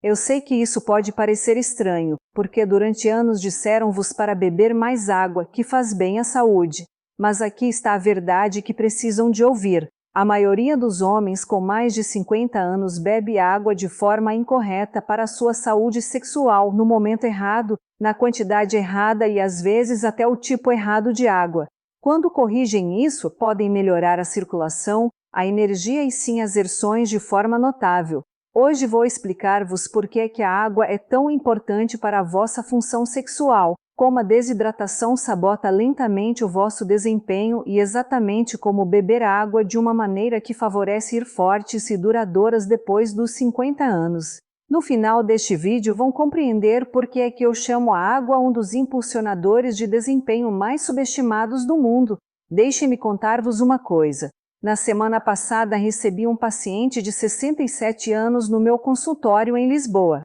Eu sei que isso pode parecer estranho, porque durante anos disseram-vos para beber mais água, que faz bem à saúde. Mas aqui está a verdade que precisam de ouvir. A maioria dos homens com mais de 50 anos bebe água de forma incorreta para a sua saúde sexual, no momento errado, na quantidade errada e às vezes até o tipo errado de água. Quando corrigem isso, podem melhorar a circulação, a energia e sim as ereções de forma notável. Hoje vou explicar-vos por que a água é tão importante para a vossa função sexual, como a desidratação sabota lentamente o vosso desempenho e exatamente como beber água de uma maneira que favorece ir fortes e duradouras depois dos 50 anos. No final deste vídeo vão compreender por que é que eu chamo a água um dos impulsionadores de desempenho mais subestimados do mundo. Deixem-me contar-vos uma coisa. Na semana passada recebi um paciente de 67 anos no meu consultório em Lisboa.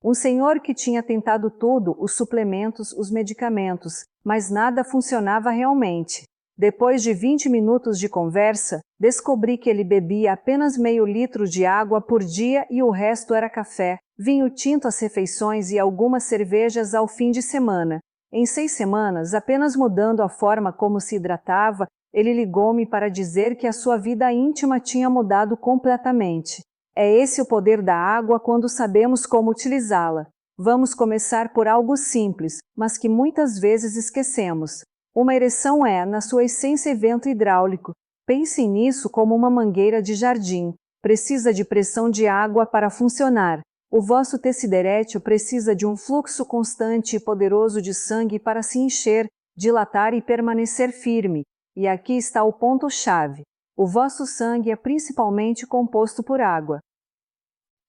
Um senhor que tinha tentado tudo, os suplementos, os medicamentos, mas nada funcionava realmente. Depois de 20 minutos de conversa, descobri que ele bebia apenas meio litro de água por dia e o resto era café, vinho tinto às refeições e algumas cervejas ao fim de semana. Em 6 semanas, apenas mudando a forma como se hidratava, ele ligou-me para dizer que a sua vida íntima tinha mudado completamente. É esse o poder da água quando sabemos como utilizá-la. Vamos começar por algo simples, mas que muitas vezes esquecemos. Uma ereção é, na sua essência, evento hidráulico. Pense nisso como uma mangueira de jardim. Precisa de pressão de água para funcionar. O vosso tecido erétil precisa de um fluxo constante e poderoso de sangue para se encher, dilatar e permanecer firme. E aqui está o ponto-chave. O vosso sangue é principalmente composto por água.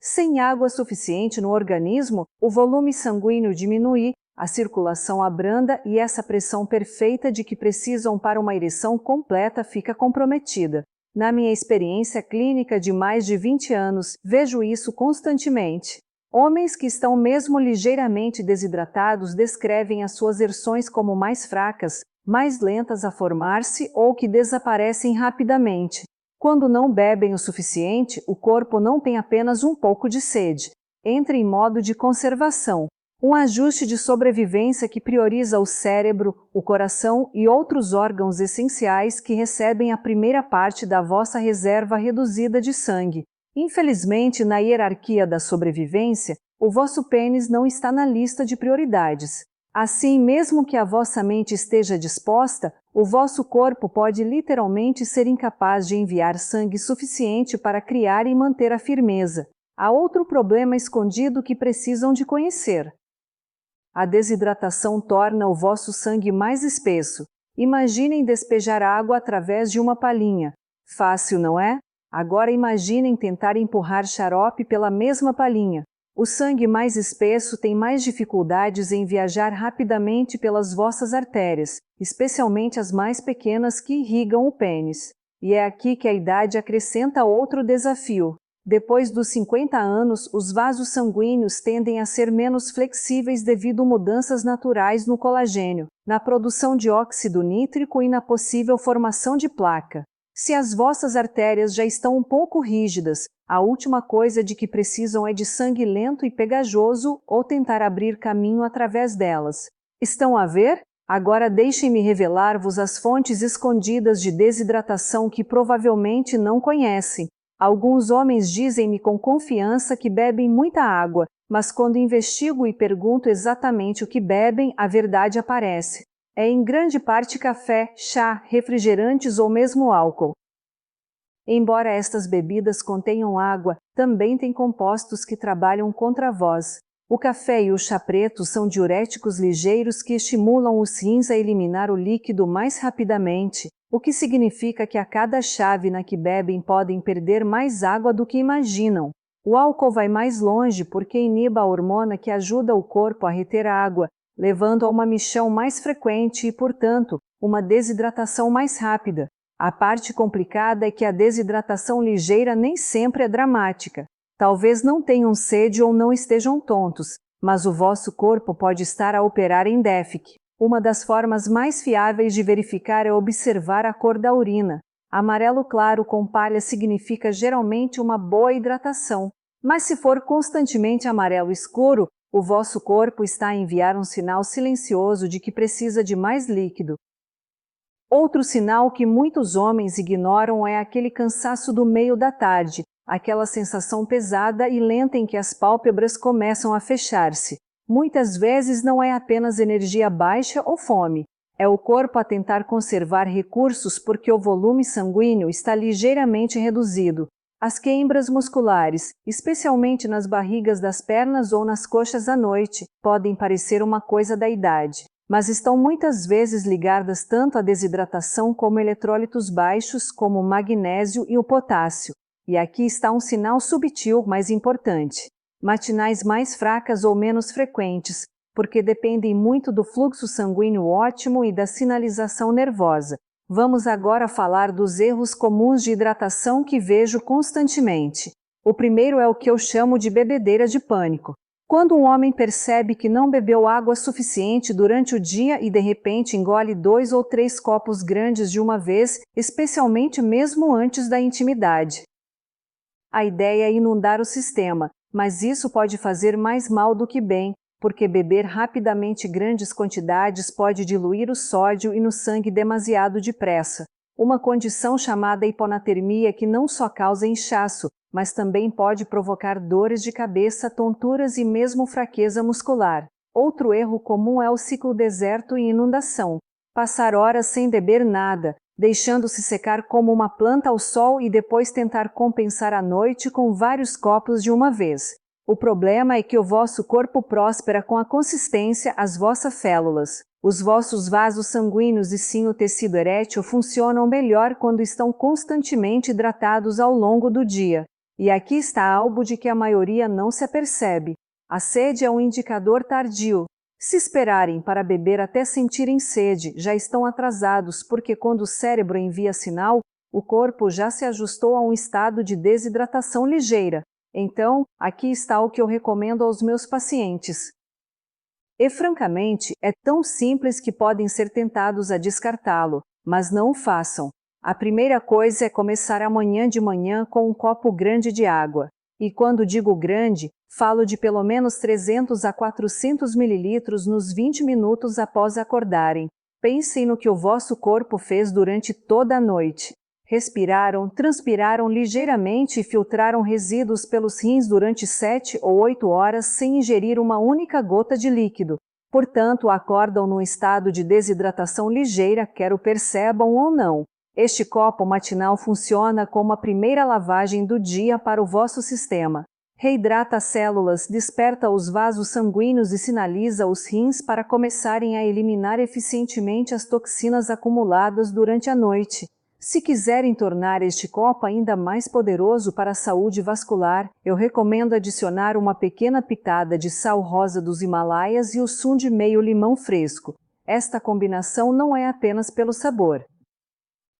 Sem água suficiente no organismo, o volume sanguíneo diminui, a circulação abranda e essa pressão perfeita de que precisam para uma ereção completa fica comprometida. Na minha experiência clínica de mais de 20 anos, vejo isso constantemente. Homens que estão mesmo ligeiramente desidratados descrevem as suas ereções como mais fracas, mais lentas a formar-se ou que desaparecem rapidamente. Quando não bebem o suficiente, o corpo não tem apenas um pouco de sede. Entra em modo de conservação, um ajuste de sobrevivência que prioriza o cérebro, o coração e outros órgãos essenciais que recebem a primeira parte da vossa reserva reduzida de sangue. Infelizmente, na hierarquia da sobrevivência, o vosso pênis não está na lista de prioridades. Assim, mesmo que a vossa mente esteja disposta, o vosso corpo pode literalmente ser incapaz de enviar sangue suficiente para criar e manter a firmeza. Há outro problema escondido que precisam de conhecer. A desidratação torna o vosso sangue mais espesso. Imaginem despejar água através de uma palhinha. Fácil, não é? Agora imaginem tentar empurrar xarope pela mesma palhinha. O sangue mais espesso tem mais dificuldades em viajar rapidamente pelas vossas artérias, especialmente as mais pequenas que irrigam o pênis. E é aqui que a idade acrescenta outro desafio. Depois dos 50 anos, os vasos sanguíneos tendem a ser menos flexíveis devido a mudanças naturais no colagênio, na produção de óxido nítrico e na possível formação de placa. Se as vossas artérias já estão um pouco rígidas, a última coisa de que precisam é de sangue lento e pegajoso ou tentar abrir caminho através delas. Estão a ver? Agora deixem-me revelar-vos as fontes escondidas de desidratação que provavelmente não conhecem. Alguns homens dizem-me com confiança que bebem muita água, mas quando investigo e pergunto exatamente o que bebem, a verdade aparece. É em grande parte café, chá, refrigerantes ou mesmo álcool. Embora estas bebidas contenham água, também têm compostos que trabalham contra vós. O café e o chá preto são diuréticos ligeiros que estimulam os rins a eliminar o líquido mais rapidamente, o que significa que a cada chávena que bebem podem perder mais água do que imaginam. O álcool vai mais longe porque inibe a hormona que ajuda o corpo a reter água, levando a uma micção mais frequente e, portanto, uma desidratação mais rápida. A parte complicada é que a desidratação ligeira nem sempre é dramática. Talvez não tenham sede ou não estejam tontos, mas o vosso corpo pode estar a operar em déficit. Uma das formas mais fiáveis de verificar é observar a cor da urina. Amarelo claro com palha significa geralmente uma boa hidratação. Mas se for constantemente amarelo escuro, o vosso corpo está a enviar um sinal silencioso de que precisa de mais líquido. Outro sinal que muitos homens ignoram é aquele cansaço do meio da tarde, aquela sensação pesada e lenta em que as pálpebras começam a fechar-se. Muitas vezes não é apenas energia baixa ou fome, é o corpo a tentar conservar recursos porque o volume sanguíneo está ligeiramente reduzido. As queimbras musculares, especialmente nas barrigas das pernas ou nas coxas à noite, podem parecer uma coisa da idade, mas estão muitas vezes ligadas tanto à desidratação como eletrólitos baixos, como o magnésio e o potássio. E aqui está um sinal subtil, mas importante. Matinais mais fracas ou menos frequentes, porque dependem muito do fluxo sanguíneo ótimo e da sinalização nervosa. Vamos agora falar dos erros comuns de hidratação que vejo constantemente. O primeiro é o que eu chamo de bebedeira de pânico. Quando um homem percebe que não bebeu água suficiente durante o dia e de repente engole 2 ou 3 copos grandes de uma vez, especialmente mesmo antes da intimidade. A ideia é inundar o sistema, mas isso pode fazer mais mal do que bem, porque beber rapidamente grandes quantidades pode diluir o sódio no sangue demasiado depressa, uma condição chamada hiponatremia que não só causa inchaço, mas também pode provocar dores de cabeça, tonturas e mesmo fraqueza muscular. Outro erro comum é o ciclo deserto e inundação. Passar horas sem beber nada, deixando-se secar como uma planta ao sol e depois tentar compensar à noite com vários copos de uma vez. O problema é que o vosso corpo próspera com a consistência as vossas células. Os vossos vasos sanguíneos e sim o tecido erétil funcionam melhor quando estão constantemente hidratados ao longo do dia. E aqui está algo de que a maioria não se apercebe. A sede é um indicador tardio. Se esperarem para beber até sentirem sede, já estão atrasados porque quando o cérebro envia sinal, o corpo já se ajustou a um estado de desidratação ligeira. Então, aqui está o que eu recomendo aos meus pacientes. E francamente, é tão simples que podem ser tentados a descartá-lo, mas não o façam. A primeira coisa é começar amanhã de manhã com um copo grande de água. E quando digo grande, falo de pelo menos 300 a 400 mililitros nos 20 minutos após acordarem. Pensem no que o vosso corpo fez durante toda a noite. Respiraram, transpiraram ligeiramente e filtraram resíduos pelos rins durante 7 ou 8 horas sem ingerir uma única gota de líquido. Portanto, acordam num estado de desidratação ligeira, quer o percebam ou não. Este copo matinal funciona como a primeira lavagem do dia para o vosso sistema. Reidrata as células, desperta os vasos sanguíneos e sinaliza os rins para começarem a eliminar eficientemente as toxinas acumuladas durante a noite. Se quiserem tornar este copo ainda mais poderoso para a saúde vascular, eu recomendo adicionar uma pequena pitada de sal rosa dos Himalaias e o sumo de meio limão fresco. Esta combinação não é apenas pelo sabor.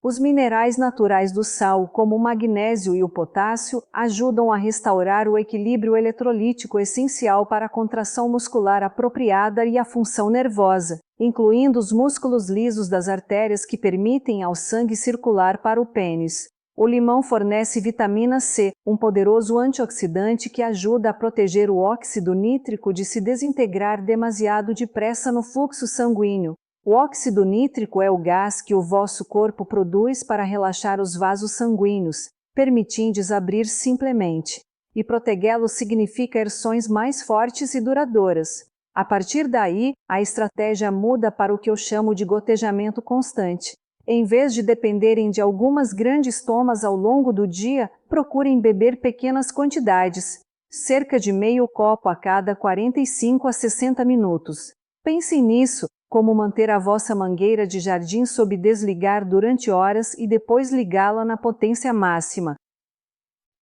Os minerais naturais do sal, como o magnésio e o potássio, ajudam a restaurar o equilíbrio eletrolítico essencial para a contração muscular apropriada e a função nervosa, incluindo os músculos lisos das artérias que permitem ao sangue circular para o pênis. O limão fornece vitamina C, um poderoso antioxidante que ajuda a proteger o óxido nítrico de se desintegrar demasiado depressa no fluxo sanguíneo. O óxido nítrico é o gás que o vosso corpo produz para relaxar os vasos sanguíneos, permitindo-os abrir simplesmente. E protegê-los significa erções mais fortes e duradouras. A partir daí, a estratégia muda para o que eu chamo de gotejamento constante. Em vez de dependerem de algumas grandes tomas ao longo do dia, procurem beber pequenas quantidades, cerca de meio copo a cada 45 a 60 minutos. Pensem nisso, como manter a vossa mangueira de jardim sob desligar durante horas e depois ligá-la na potência máxima.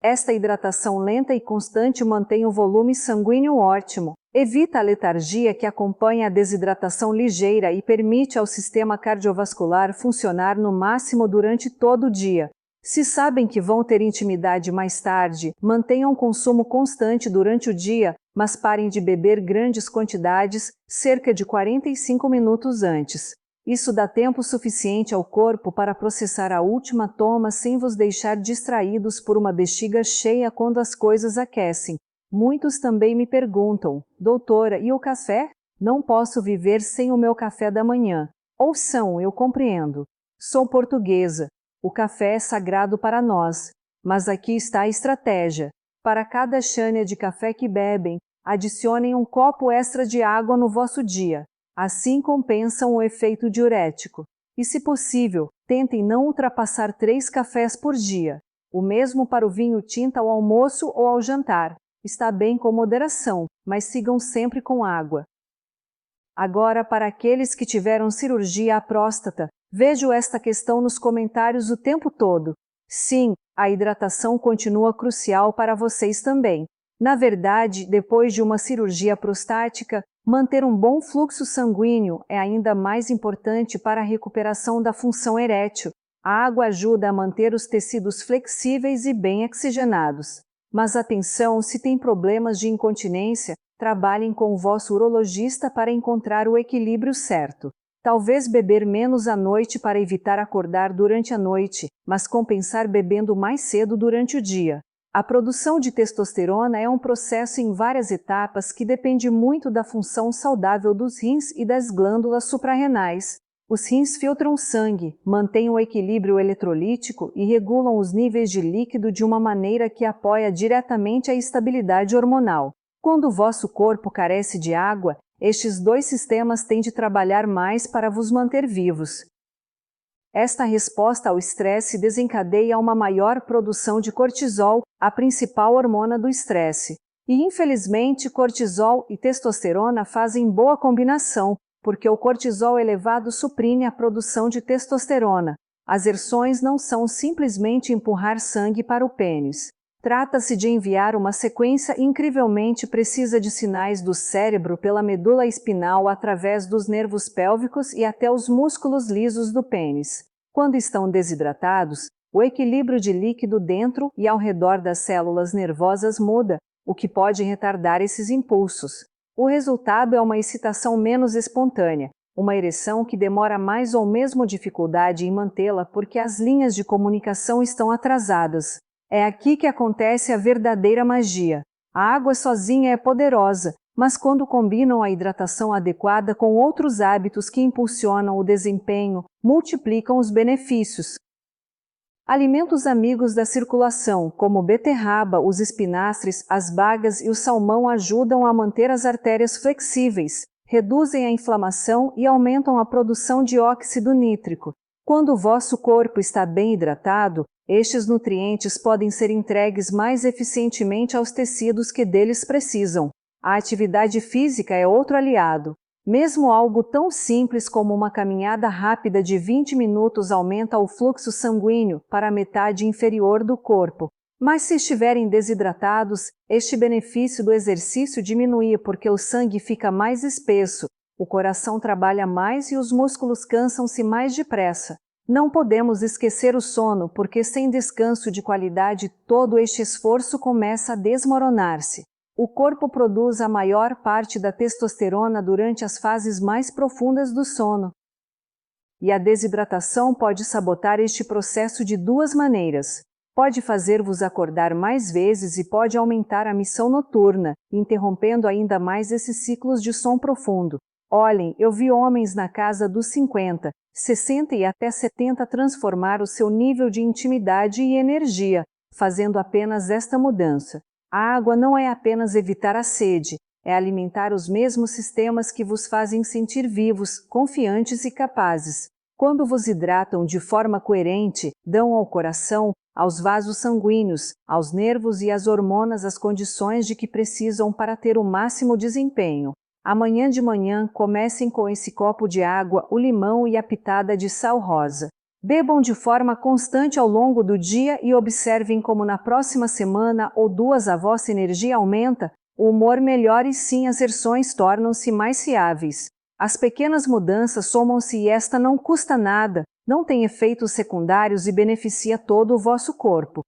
Esta hidratação lenta e constante mantém o volume sanguíneo ótimo, evita a letargia que acompanha a desidratação ligeira e permite ao sistema cardiovascular funcionar no máximo durante todo o dia. Se sabem que vão ter intimidade mais tarde, mantenham consumo constante durante o dia, mas parem de beber grandes quantidades cerca de 45 minutos antes. Isso dá tempo suficiente ao corpo para processar a última toma sem vos deixar distraídos por uma bexiga cheia quando as coisas aquecem. Muitos também me perguntam: doutora, e o café? Não posso viver sem o meu café da manhã. Ouçam, eu compreendo. Sou portuguesa. O café é sagrado para nós. Mas aqui está a estratégia. Para cada xânia de café que bebem, adicionem um copo extra de água no vosso dia. Assim compensam o efeito diurético. E, se possível, tentem não ultrapassar 3 cafés por dia. O mesmo para o vinho tinto ao almoço ou ao jantar. Está bem com moderação, mas sigam sempre com água. Agora, para aqueles que tiveram cirurgia à próstata, vejo esta questão nos comentários o tempo todo. Sim, a hidratação continua crucial para vocês também. Na verdade, depois de uma cirurgia prostática, manter um bom fluxo sanguíneo é ainda mais importante para a recuperação da função erétil. A água ajuda a manter os tecidos flexíveis e bem oxigenados. Mas atenção, se tem problemas de incontinência, trabalhem com o vosso urologista para encontrar o equilíbrio certo. Talvez beber menos à noite para evitar acordar durante a noite, mas compensar bebendo mais cedo durante o dia. A produção de testosterona é um processo em várias etapas que depende muito da função saudável dos rins e das glândulas suprarrenais. Os rins filtram sangue, mantêm o equilíbrio eletrolítico e regulam os níveis de líquido de uma maneira que apoia diretamente a estabilidade hormonal. Quando o vosso corpo carece de água, estes dois sistemas têm de trabalhar mais para vos manter vivos. Esta resposta ao estresse desencadeia uma maior produção de cortisol, a principal hormona do estresse. E, infelizmente, cortisol e testosterona fazem boa combinação, porque o cortisol elevado suprime a produção de testosterona. As erções não são simplesmente empurrar sangue para o pênis. Trata-se de enviar uma sequência incrivelmente precisa de sinais do cérebro pela medula espinal através dos nervos pélvicos e até os músculos lisos do pênis. Quando estão desidratados, o equilíbrio de líquido dentro e ao redor das células nervosas muda, o que pode retardar esses impulsos. O resultado é uma excitação menos espontânea, uma ereção que demora mais ou mesmo dificuldade em mantê-la porque as linhas de comunicação estão atrasadas. É aqui que acontece a verdadeira magia. A água sozinha é poderosa, mas quando combinam a hidratação adequada com outros hábitos que impulsionam o desempenho, multiplicam os benefícios. Alimentos amigos da circulação, como beterraba, os espinafres, as bagas e o salmão ajudam a manter as artérias flexíveis, reduzem a inflamação e aumentam a produção de óxido nítrico. Quando o vosso corpo está bem hidratado, estes nutrientes podem ser entregues mais eficientemente aos tecidos que deles precisam. A atividade física é outro aliado. Mesmo algo tão simples como uma caminhada rápida de 20 minutos aumenta o fluxo sanguíneo para a metade inferior do corpo. Mas se estiverem desidratados, este benefício do exercício diminui porque o sangue fica mais espesso, o coração trabalha mais e os músculos cansam-se mais depressa. Não podemos esquecer o sono, porque sem descanso de qualidade todo este esforço começa a desmoronar-se. O corpo produz a maior parte da testosterona durante as fases mais profundas do sono. E a desidratação pode sabotar este processo de duas maneiras. Pode fazer-vos acordar mais vezes e pode aumentar a missão noturna, interrompendo ainda mais esses ciclos de sono profundo. Olhem, eu vi homens na casa dos 50, 60 e até 70 transformar o seu nível de intimidade e energia, fazendo apenas esta mudança. A água não é apenas evitar a sede, é alimentar os mesmos sistemas que vos fazem sentir vivos, confiantes e capazes. Quando vos hidratam de forma coerente, dão ao coração, aos vasos sanguíneos, aos nervos e às hormonas as condições de que precisam para ter o máximo desempenho. Amanhã de manhã, comecem com esse copo de água, o limão e a pitada de sal rosa. Bebam de forma constante ao longo do dia e observem como na próxima semana ou duas a vossa energia aumenta, o humor melhora e sim as erções tornam-se mais fiáveis. As pequenas mudanças somam-se e esta não custa nada, não tem efeitos secundários e beneficia todo o vosso corpo.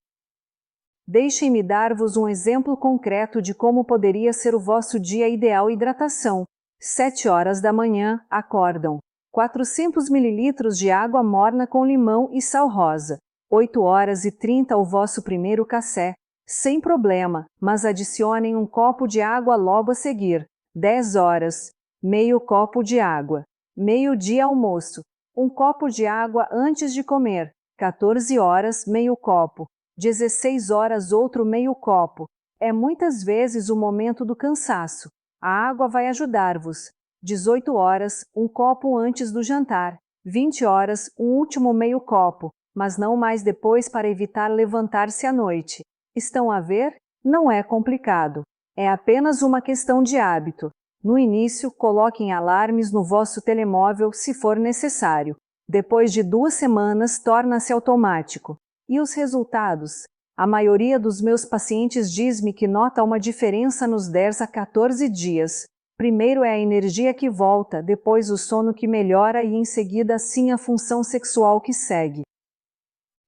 Deixem-me dar-vos um exemplo concreto de como poderia ser o vosso dia ideal hidratação. 7 horas da manhã, acordam. 400 ml de água morna com limão e sal rosa. 8h30 o vosso primeiro café. Sem problema, mas adicionem um copo de água logo a seguir. 10 horas. Meio copo de água. Meio-dia almoço. Um copo de água antes de comer. 14 horas, meio copo. 16 horas, outro meio copo. É muitas vezes o momento do cansaço. A água vai ajudar-vos. 18 horas, um copo antes do jantar. 20 horas, um último meio copo, mas não mais depois para evitar levantar-se à noite. Estão a ver? Não é complicado. É apenas uma questão de hábito. No início, coloquem alarmes no vosso telemóvel se for necessário. Depois de 2 semanas, torna-se automático. E os resultados? A maioria dos meus pacientes diz-me que nota uma diferença nos 10 a 14 dias. Primeiro é a energia que volta, depois o sono que melhora e em seguida sim a função sexual que segue.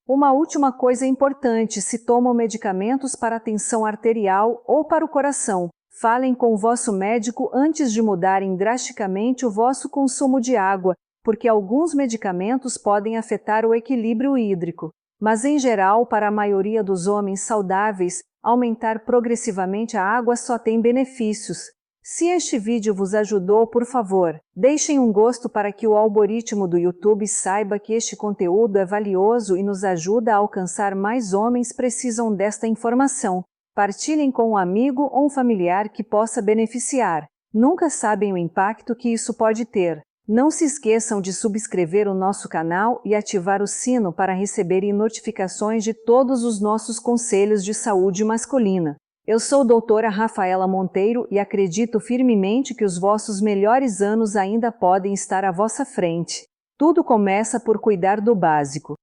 Uma última coisa importante: se tomam medicamentos para a tensão arterial ou para o coração, falem com o vosso médico antes de mudarem drasticamente o vosso consumo de água, porque alguns medicamentos podem afetar o equilíbrio hídrico. Mas em geral, para a maioria dos homens saudáveis, aumentar progressivamente a água só tem benefícios. Se este vídeo vos ajudou, por favor, deixem um gosto para que o algoritmo do YouTube saiba que este conteúdo é valioso e nos ajuda a alcançar mais homens precisam desta informação. Partilhem com um amigo ou um familiar que possa beneficiar. Nunca sabem o impacto que isso pode ter. Não se esqueçam de subscrever o nosso canal e ativar o sino para receberem notificações de todos os nossos conselhos de saúde masculina. Eu sou doutora Rafaela Monteiro e acredito firmemente que os vossos melhores anos ainda podem estar à vossa frente. Tudo começa por cuidar do básico.